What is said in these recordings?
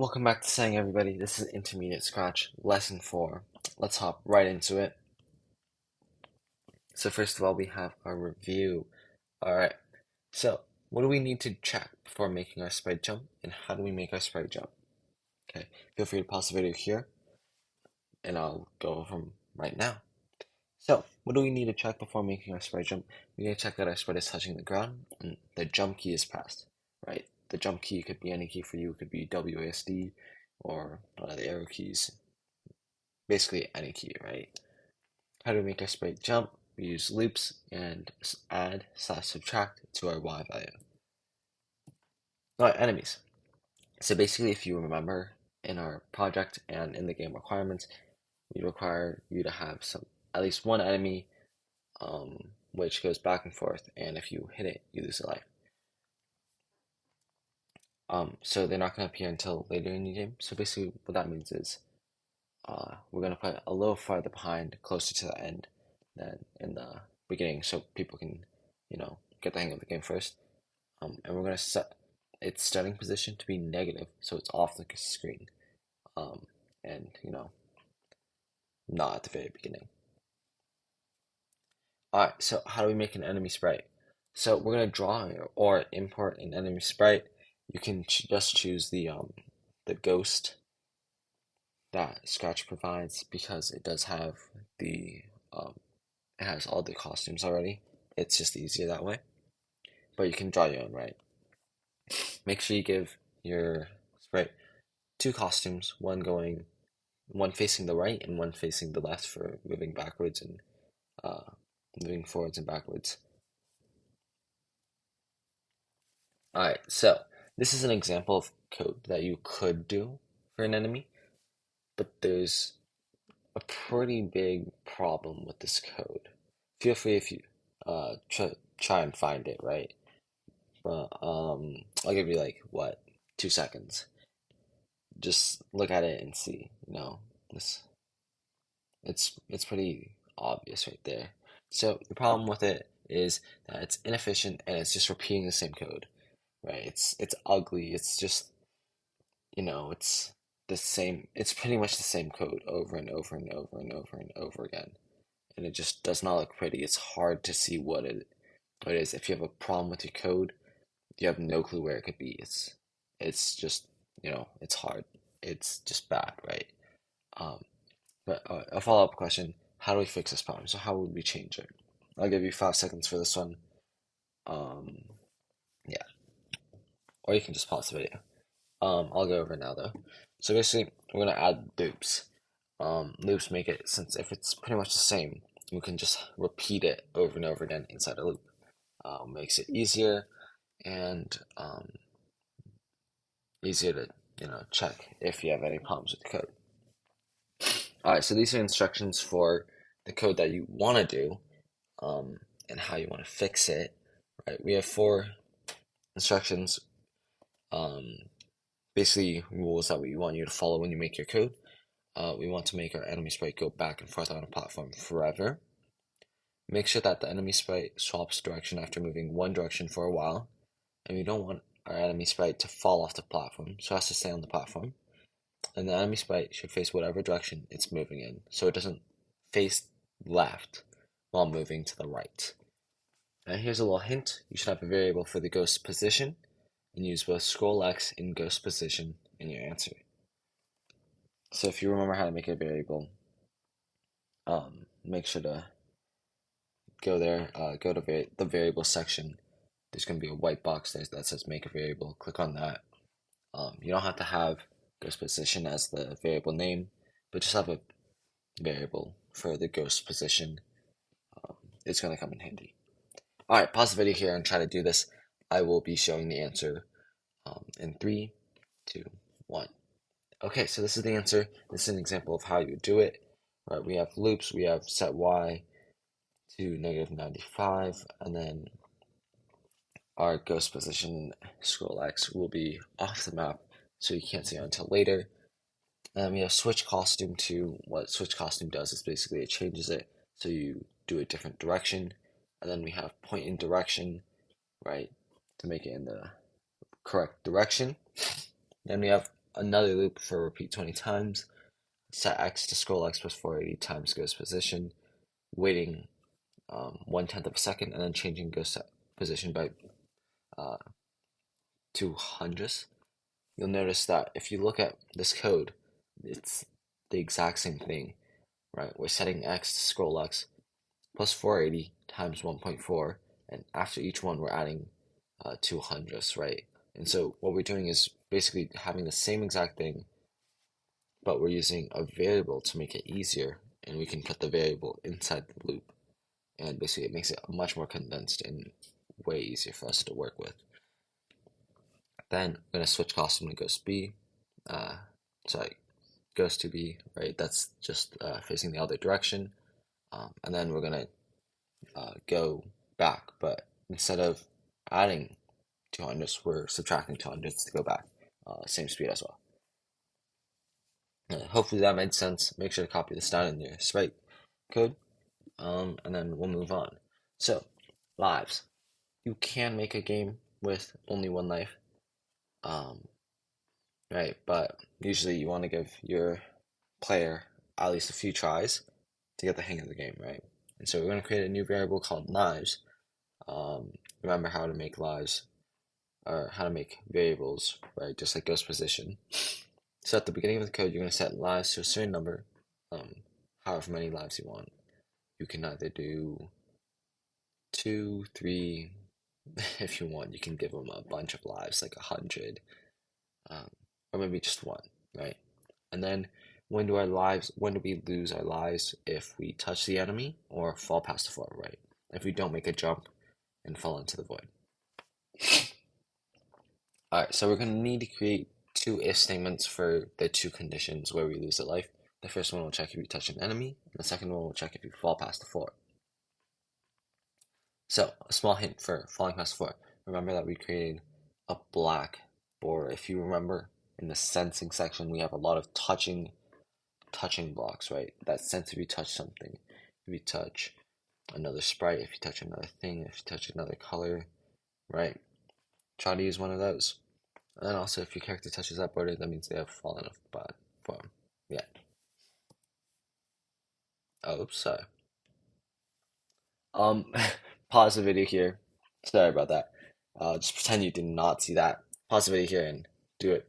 Welcome back to Sang everybody. This is Intermediate Scratch, Lesson 4. Let's hop right into it. So first of all, we have our review. Alright, so what do we need to check before making our sprite jump, and how do we make our sprite jump? Okay, feel free to pause the video here, and I'll go over them right now. So, what do we need to check before making our sprite jump? We need to check that our sprite is touching the ground, and the jump key is pressed, right? The jump key could be any key for you. It could be WASD, or one of the arrow keys. Basically any key, right? How do we make our sprite jump? We use loops and add/subtract to our y value. Alright, enemies. So basically, if you remember in our project and in the game requirements, we require you to have at least one enemy which goes back and forth, and if you hit it, you lose a life. So they're not going to appear until later in the game. So basically, what that means is we're going to put a little farther behind, closer to the end than in the beginning, so people can, get the hang of the game first. And we're going to set its starting position to be negative, so it's off the screen. And, not at the very beginning. Alright, so how do we make an enemy sprite? So we're going to draw or import an enemy sprite. You can just choose the ghost that Scratch provides because it does have it has all the costumes already. It's just easier that way. But you can draw your own, right? Make sure you give your sprite two costumes, one facing the right and one facing the left for moving backwards and moving forwards and backwards. Alright, so this is an example of code that you could do for an enemy, but there's a pretty big problem with this code. Feel free if you try and find it, right? But I'll give you like 2 seconds. Just look at it and see. This it's pretty obvious right there. So the problem with it is that it's inefficient and it's just repeating the same code, right? It's ugly. It's just it's the same. It's pretty much the same code over and over and over and over and over again, and it just does not look pretty. It's hard to see what it is. If you have a problem with your code, you have no clue where it could be. It's just it's hard. It's just bad, right? Um, but a follow-up question: how do we fix this problem? So how would we change it? I'll give you 5 seconds for this one. Um, yeah, or you can just pause the video. I'll go over it now though. So basically, we're gonna add loops. Loops make it, since if it's pretty much the same, we can just repeat it over and over again inside a loop. Makes it easier and easier to check if you have any problems with the code. All right, so these are instructions for the code that you want to do, and how you want to fix it. Right, we have 4 instructions, basically rules that we want you to follow when you make your code. We want to make our enemy sprite go back and forth on a platform forever. Make sure that the enemy sprite swaps direction after moving one direction for a while, and we don't want our enemy sprite to fall off the platform, so it has to stay on the platform. And the enemy sprite should face whatever direction it's moving in, so it doesn't face left while moving to the right. And here's a little hint: you should have a variable for the ghost position, and use both scroll X and ghost position in your answer. So if you remember how to make a variable, make sure to go there, go to the variable section. There's going to be a white box there that says make a variable. Click on that. You don't have to have ghost position as the variable name, but just have a variable for the ghost position. It's going to come in handy. Alright, pause the video here and try to do this. I will be showing the answer in 3, 2, 1. Okay, so this is the answer. This is an example of how you do it. Right, we have loops, we have set y to -95, and then our ghost position scroll X will be off the map, so you can't see it until later. And we have switch costume to, what switch costume does is basically it changes it so you do a different direction. And then we have point in direction, right, to make it in the correct direction. Then we have another loop for repeat 20 times, set x to scroll x plus 480 times ghost position, waiting 1/10 of a second, and then changing ghost position by 200. You'll notice that if you look at this code, it's the exact same thing, right? We're setting x to scroll x plus 480 times 1.4, and after each one, we're adding 200s, right? And so what we're doing is basically having the same exact thing, but we're using a variable to make it easier, and we can put the variable inside the loop, and basically it makes it much more condensed and way easier for us to work with. Then I'm going to switch costume to Ghost B. Sorry, Ghost to B, right? That's just facing the other direction. And then we're going to go back, but instead of adding 200s, we're subtracting 200s to go back. Same speed as well. Hopefully that made sense. Make sure to copy this down in your Sprite code, and then we'll move on. So, lives. You can make a game with only one life, right? But usually you want to give your player at least a few tries to get the hang of the game, right? And so we're going to create a new variable called lives. Remember how to make lives, or how to make variables, right? Just like ghost position. So at the beginning of the code, you're going to set lives to a certain number, however many lives you want. You can either do 2, 3, if you want. You can give them a bunch of lives, like 100, or maybe just one, right? And then when do we lose our lives? If we touch the enemy or fall past the floor, right? If we don't make a jump and fall into the void. All right, so we're going to need to create two if statements for the two conditions where we lose a life. The first one will check if you touch an enemy, and the second one will check if you fall past the floor. So, a small hint for falling past the floor. Remember that we created a black border. If you remember, in the sensing section, we have a lot of touching blocks, right? That sense if you touch something, if you touch another sprite, if you touch another thing, if you touch another color, right? Try to use one of those. And then also, if your character touches that border, that means they have fallen off the platform. Yeah. Oops, sorry. Um, pause the video here. Sorry about that. Just pretend you did not see that. Pause the video here and do it.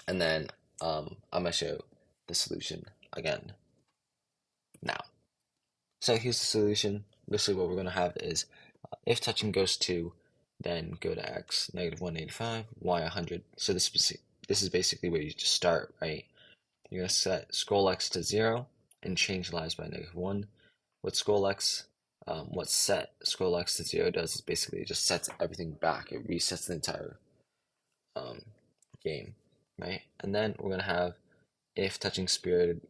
And then I'm gonna show the solution again now. So here's the solution. Basically, what we're gonna have is if touching goes to, then go to x negative 185, y 100. So this is basically where you just start, right? You're gonna set scroll x to 0 and change lives by -1. What set scroll x to 0 does is basically it just sets everything back. It resets the entire game, right? And then we're gonna have if touching spirit.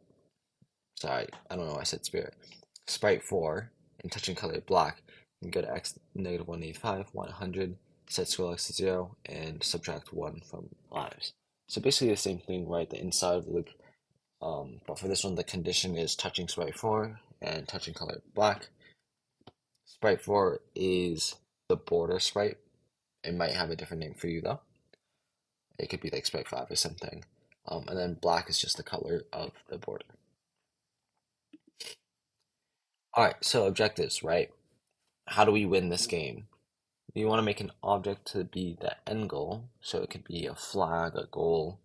Sorry, I don't know why I said spirit. Sprite 4 and touching color black, and go to x negative 185, 100, set scroll x to 0, and subtract 1 from lives. So basically the same thing, right? The inside of the loop. But for this one, the condition is touching sprite 4 and touching color black. Sprite 4 is the border sprite. It might have a different name for you though. It could be like sprite 5 or something. And then black is just the color of the border. Alright, so objectives, right? How do we win this game? You want to make an object to be the end goal. So it could be a flag, a goal.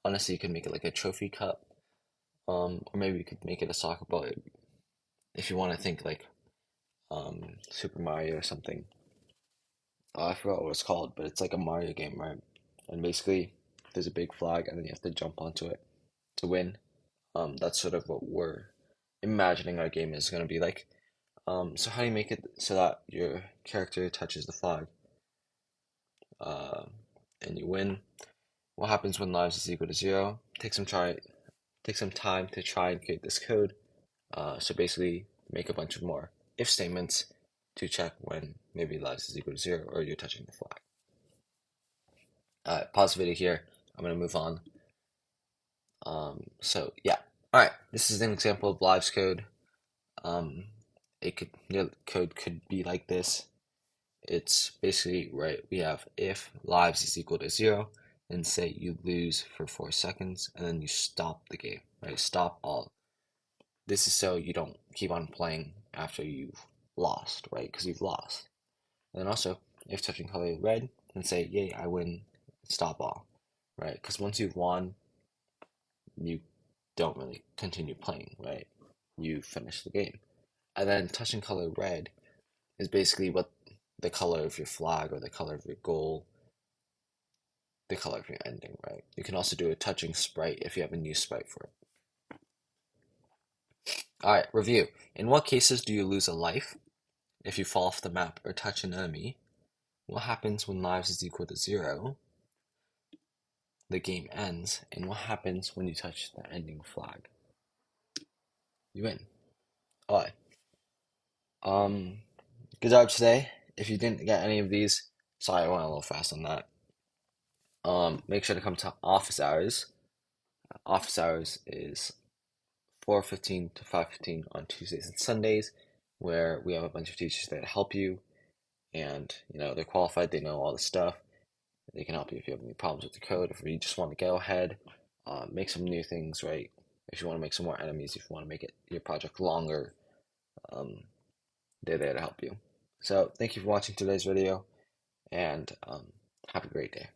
Honestly, you could make it like a trophy cup. Or maybe you could make it a soccer ball if you want to think like Super Mario or something. I forgot what it's called, but it's like a Mario game, right? And basically, there's a big flag, and then you have to jump onto it to win. That's sort of what we're imagining our game is going to be like. So how do you make it so that your character touches the flag, uh, and you win? What happens when lives is equal to 0? Take some time to try and create this code. So basically, make a bunch of more if statements to check when maybe lives is equal to 0 or you're touching the flag. Pause the video here. I'm gonna move on. So yeah. All right. This is an example of lives code. Your code could be like this. It's basically right. We have if lives is equal to 0, and say you lose for 4 seconds, and then you stop the game, right? Stop all. This is so you don't keep on playing after you've lost, right? Because you've lost. And then also, if touching color red, then say, yay, I win, stop all, right? Because once you've won, you don't really continue playing, right? You finish the game. And then touching color red is basically what the color of your flag or the color of your goal, the color of your ending, right? You can also do a touching sprite if you have a new sprite for it. All right, review. In what cases do you lose a life? If you fall off the map or touch an enemy. What happens when lives is equal to 0? The game ends. And what happens when you touch the ending flag? You win. All right. Good job today. If you didn't get any of these, sorry, I went a little fast on that. Make sure to come to office hours. Office hours is 4:15 to 5:15 on Tuesdays and Sundays, where we have a bunch of teachers there to help you, and they're qualified. They know all the stuff. They can help you if you have any problems with the code. If you just want to go ahead, make some new things, right? If you want to make some more enemies, if you want to make your project longer, um, they're there to help you. So thank you for watching today's video, and have a great day.